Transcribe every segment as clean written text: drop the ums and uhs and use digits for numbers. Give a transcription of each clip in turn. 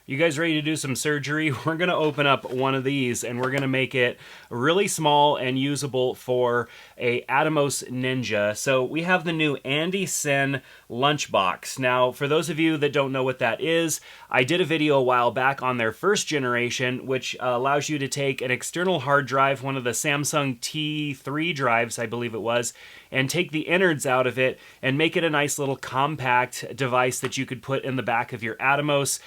You guys ready to do some surgery? We're going to open up one of these and we're going to make it really small and usable for a Atomos Ninja. So we have the new AndyCine Lunchbox. Now, for those of you that don't know what that is, I did a video a while back on their first generation, which allows you to take an external hard drive, one of the Samsung T3 drives, I believe it was, and take the innards out of it and make it a nice little compact device that you could put in the back of your Atomos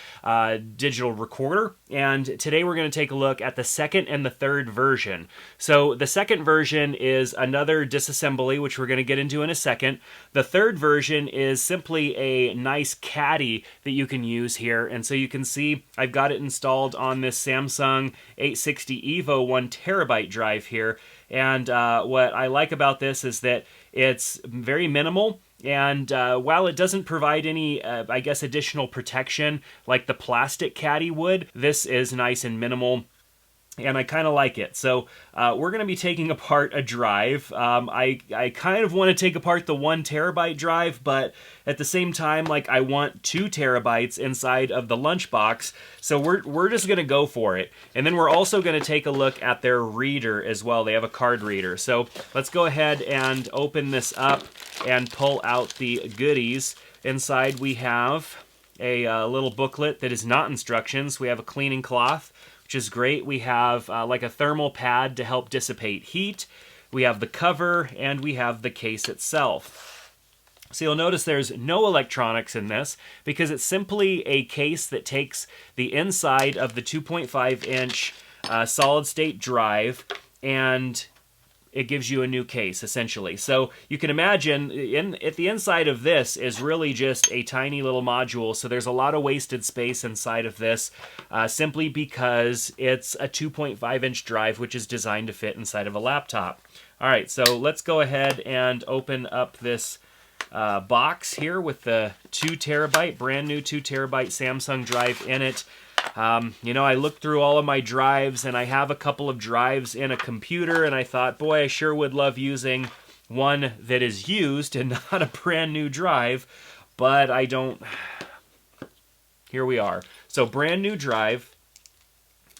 digital recorder. And today we're going to take a look at the second and the third version. So the second version is another disassembly, which we're going to get into in a second. The third version is simply a nice caddy that you can use here. And so you can see I've got it installed on this Samsung 860 EVO 1TB drive here. And what I like about this is that it's very minimal. And while it doesn't provide any, I guess, additional protection like the plastic caddy would, this is nice and minimal. And I kind of like it. So we're going to be taking apart a drive. I kind of want to take apart the 1TB drive, but at the same time, like, I want 2 terabytes inside of the Lunchbox. So we're just going to go for it. And then we're also going to take a look at their reader as well. They have a card reader. So let's go ahead and open this up and pull out the goodies. Inside we have a little booklet that is not instructions. We have a cleaning cloth, which is great. We have like a thermal pad to help dissipate heat. We have the cover, and we have the case itself. So you'll notice there's no electronics in this because it's simply a case that takes the inside of the 2.5-inch solid-state drive and it gives you a new case, essentially. So you can imagine at the inside of this is really just a tiny little module, so there's a lot of wasted space inside of this simply because it's a 2.5-inch drive, which is designed to fit inside of a laptop. All right, so let's go ahead and open up this box here with the 2 terabyte, brand new 2 terabyte Samsung drive in it. You know, I looked through all of my drives, and I have a couple of drives in a computer, and I thought, boy, I sure would love using one that is used and not a brand new drive, but I don't. Here we are. So brand new drive.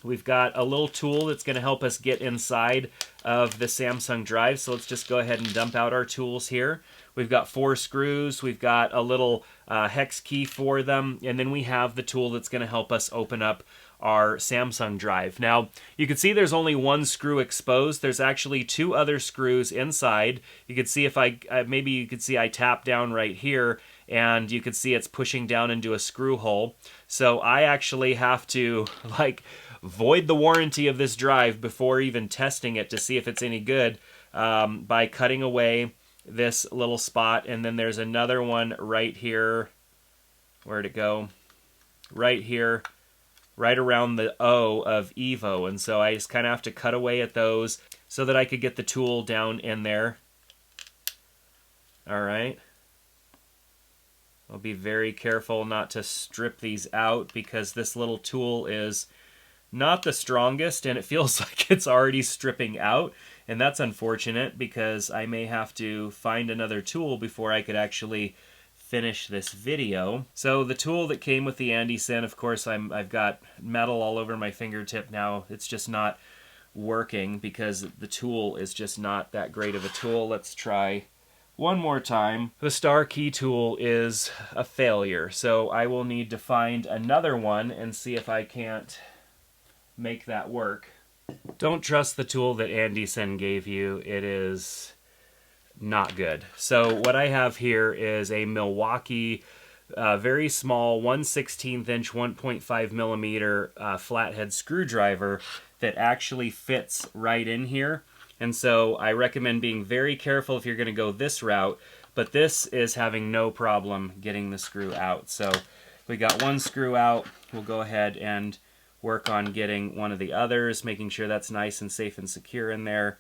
We've got a little tool that's going to help us get inside of the Samsung drive, so let's just go ahead and dump out our tools here. We've got 4 screws, we've got a little hex key for them, and then we have the tool that's going to help us open up our Samsung drive. Now, you can see there's only 1 screw exposed. There's actually 2 other screws inside. You can see if maybe you could see I tap down right here, and you can see it's pushing down into a screw hole. So I actually have to, like, void the warranty of this drive before even testing it to see if it's any good by cutting away this little spot. And then there's another one right here. Where'd it go? Right here, right around the O of EVO. And so I just kind of have to cut away at those so that I could get the tool down in there. All right. I'll be very careful not to strip these out because this little tool is not the strongest, and it feels like it's already stripping out, and that's unfortunate because I may have to find another tool before I could actually finish this video. So the tool that came with the AndyCine, of course, I've got metal all over my fingertip now. It's just not working because the tool is just not that great of a tool. Let's try one more time. The star key tool is a failure, so I will need to find another one and see if I can't make that work. Don't trust the tool that AndyCine gave you. It is not good. So what I have here is a Milwaukee very small 1/16 inch 1.5 millimeter flathead screwdriver that actually fits right in here. And so I recommend being very careful if you're going to go this route, but this is having no problem getting the screw out. So we got 1 screw out. We'll go ahead and work on getting one of the others, making sure that's nice and safe and secure in there.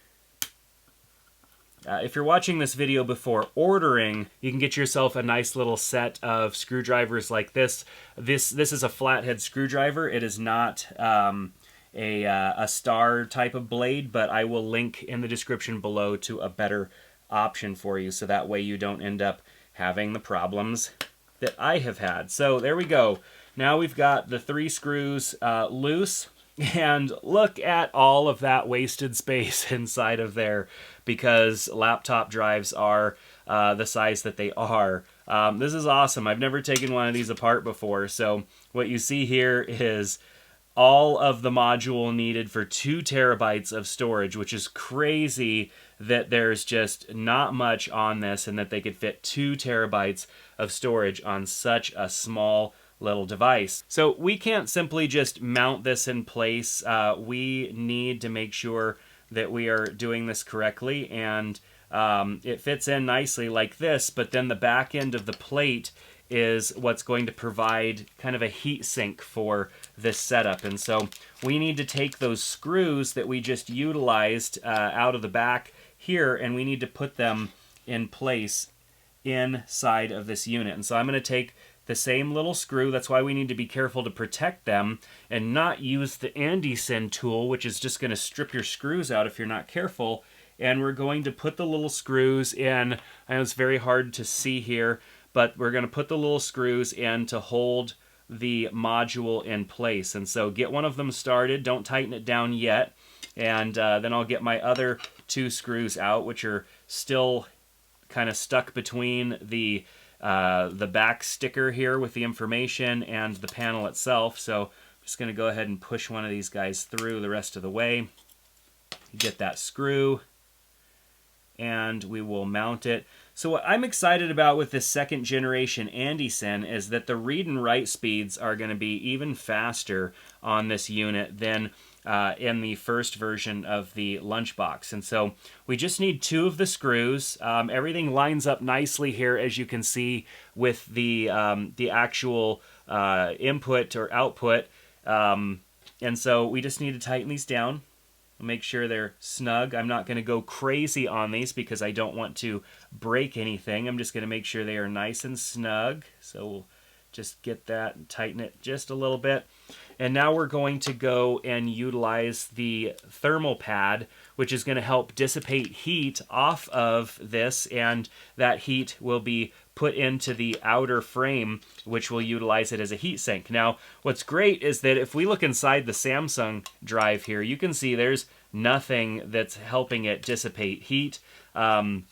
If you're watching this video before ordering, you can get yourself a nice little set of screwdrivers like this. This is a flathead screwdriver. It is not a star type of blade, but I will link in the description below to a better option for you, so that way you don't end up having the problems that I have had. So there we go. now we've got the 3 screws loose. And look at all of that wasted space inside of there, because laptop drives are the size that they are. This is awesome. I've never taken one of these apart before. So what you see here is all of the module needed for 2 terabytes of storage, which is crazy that there's just not much on this and that they could fit 2 terabytes of storage on such a small little device. So we can't simply just mount this in place. We need to make sure that we are doing this correctly, and it fits in nicely like this, but then the back end of the plate is what's going to provide kind of a heat sink for this setup. And so we need to take those screws that we just utilized out of the back here, and we need to put them in place inside of this unit. And so I'm going to take the same little screw. That's why we need to be careful to protect them and not use the AndyCine tool, which is just going to strip your screws out if you're not careful. And we're going to put the little screws in. I know it's very hard to see here, but we're going to put the little screws in to hold the module in place. And so get one of them started. Don't tighten it down yet. And then I'll get my other 2 screws out, which are still kind of stuck between the back sticker here with the information and the panel itself. So I'm just going to go ahead and push one of these guys through the rest of the way. Get that screw, and we will mount it. So what I'm excited about with this 2nd generation AndyCine is that the read and write speeds are going to be even faster on this unit than in the first version of the Lunchbox. And so we just need 2 of the screws. Everything lines up nicely here, as you can see, with the actual input or output. And so we just need to tighten these down. Make sure they're snug. I'm not going to go crazy on these because I don't want to break anything. I'm just going to make sure they are nice and snug. So we'll just get that and tighten it just a little bit. And now we're going to go and utilize the thermal pad, which is going to help dissipate heat off of this, and that heat will be put into the outer frame, which will utilize it as a heat sink. Now, what's great is that if we look inside the Samsung drive here, you can see there's nothing that's helping it dissipate heat. And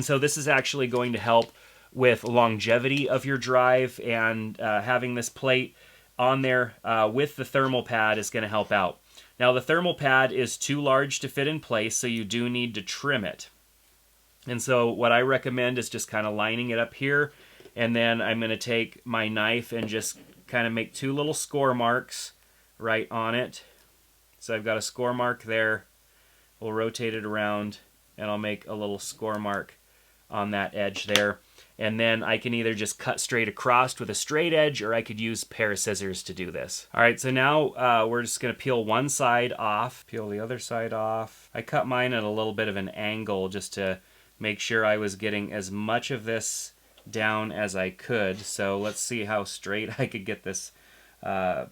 so this is actually going to help with longevity of your drive, and having this plate on there with the thermal pad is going to help out. Now, the thermal pad is too large to fit in place, so you do need to trim it. And so what I recommend is just kind of lining it up here, and then I'm going to take my knife and just kind of make 2 little score marks right on it. So I've got a score mark there. We'll rotate it around, and I'll make a little score mark on that edge there. And then I can either just cut straight across with a straight edge, or I could use a pair of scissors to do this. All right, so now we're just going to peel one side off, peel the other side off. I cut mine at a little bit of an angle just to make sure I was getting as much of this down as I could. So let's see how straight I could get this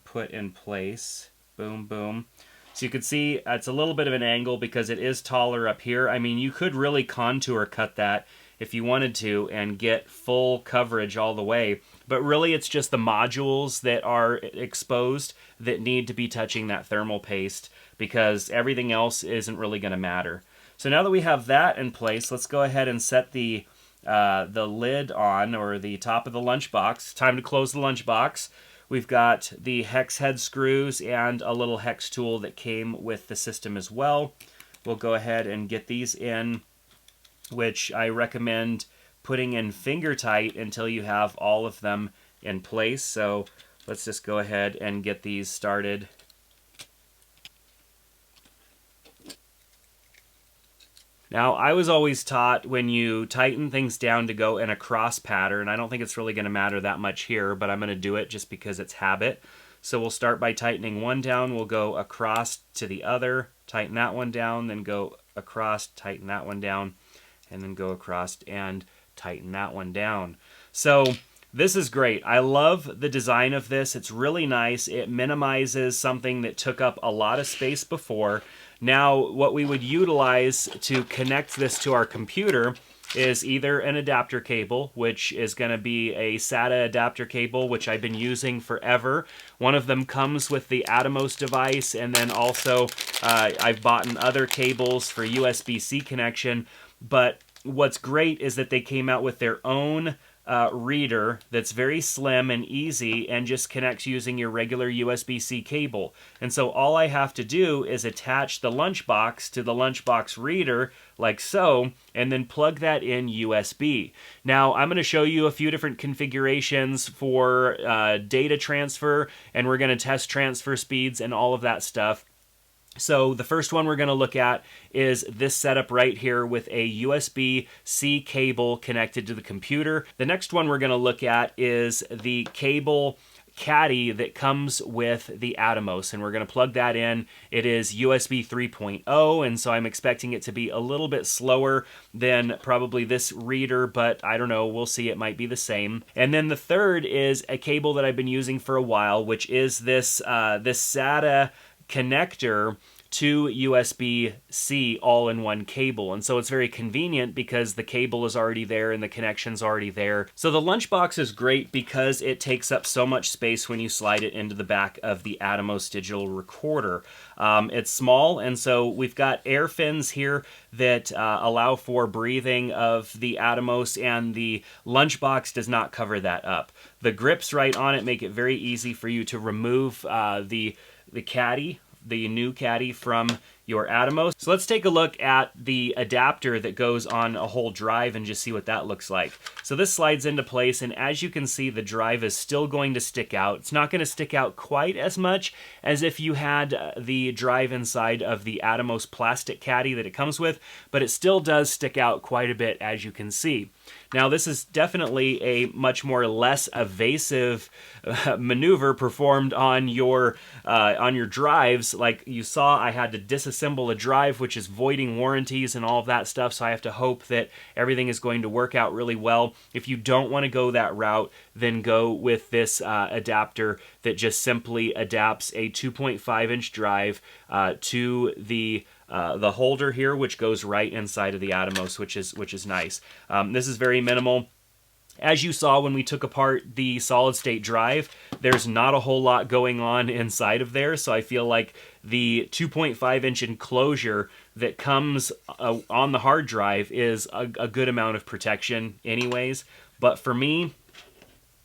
put in place. Boom, boom. So you can see it's a little bit of an angle because it is taller up here. I mean, you could really contour cut that if you wanted to and get full coverage all the way. But really it's just the modules that are exposed that need to be touching that thermal paste, because everything else isn't really going to matter. So now that we have that in place, let's go ahead and set the lid on, or the top of the lunchbox. Time to close the lunchbox. We've got the hex head screws and a little hex tool that came with the system as well. We'll go ahead and get these in, which I recommend putting in finger tight until you have all of them in place. So let's just go ahead and get these started. Now, I was always taught when you tighten things down to go in a cross pattern. I don't think it's really going to matter that much here, but I'm going to do it just because it's habit. So we'll start by tightening one down. We'll go across to the other, tighten that one down, then go across, tighten that one down, and then go across and tighten that one down. So this is great. I love the design of this. It's really nice. It minimizes something that took up a lot of space before. Now, what we would utilize to connect this to our computer is either an adapter cable, which is going to be a SATA adapter cable, which I've been using forever. One of them comes with the Atomos device, and then also I've bought other cables for USB-C connection. But what's great is that they came out with their own reader that's very slim and easy and just connects using your regular USB-C cable. And so all I have to do is attach the Lunchbox to the Lunchbox reader like so, and then plug that in USB. Now I'm going to show you a few different configurations for data transfer, and we're going to test transfer speeds and all of that stuff. So the first one we're going to look at is this setup right here with a USB-C cable connected to the computer. The next one we're going to look at is the cable caddy that comes with the Atomos, and we're going to plug that in. It is USB 3.0, and so I'm expecting it to be a little bit slower than probably this reader, but I don't know, we'll see, it might be the same. And then the third is a cable that I've been using for a while, which is this SATA connector to USB-C all in one cable. And so it's very convenient because the cable is already there and the connection's already there. So the Lunchbox is great because it takes up so much space when you slide it into the back of the Atomos digital recorder. It's small, and so we've got air fins here that allow for breathing of the Atomos, and the Lunchbox does not cover that up. The grips right on it make it very easy for you to remove the caddy, the new caddy, from your Atomos. So let's take a look at the adapter that goes on a whole drive and just see what that looks like. So this slides into place, and as you can see, the drive is still going to stick out. It's not going to stick out quite as much as if you had the drive inside of the Atomos plastic caddy that it comes with, but it still does stick out quite a bit, as you can see. Now, this is definitely a much more less evasive maneuver performed on your drives. Like you saw, I had to disassemble a drive, which is voiding warranties and all of that stuff, so I have to hope that everything is going to work out really well. If you don't want to go that route, then go with this adapter that just simply adapts a 2.5-inch drive to the holder here, which goes right inside of the Atomos, which is nice. This is very minimal. As you saw when we took apart the solid-state drive, there's not a whole lot going on inside of there, so I feel like the 2.5-inch enclosure that comes on the hard drive is a good amount of protection anyways. But for me,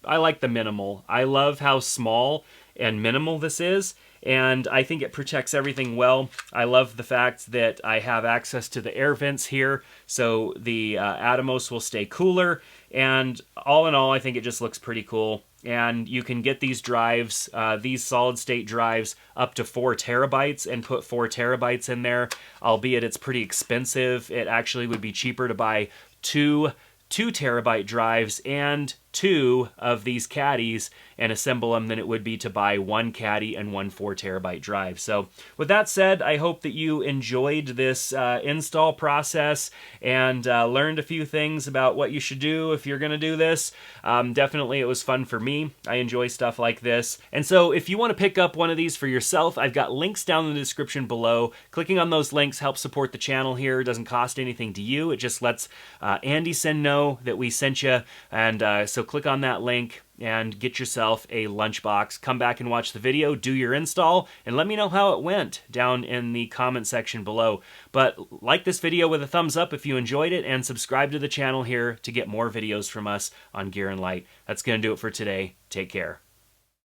I like the minimal. I love how small and minimal this is, and I think it protects everything well. I love the fact that I have access to the air vents here, so the Atomos will stay cooler, and all in all, I think it just looks pretty cool. And you can get these drives, these solid-state drives, up to 4 terabytes and put 4 terabytes in there, albeit it's pretty expensive. It actually would be cheaper to buy two 2-terabyte drives and 2 of these caddies and assemble them than it would be to buy 1 caddy and 1 4-terabyte drive. So with that said, I hope that you enjoyed this install process and learned a few things about what you should do if you're going to do this. Definitely it was fun for me. I enjoy stuff like this. And so if you want to pick up one of these for yourself, I've got links down in the description below. Clicking on those links helps support the channel here. It doesn't cost anything to you. It just lets AndyCine know that we sent you. And so click on that link and get yourself a Lunchbox. Come back and watch the video, do your install, and let me know how it went down in the comment section below. But like this video with a thumbs up if you enjoyed it, and subscribe to the channel here to get more videos from us on Gear and Light. That's going to do it for today. Take care.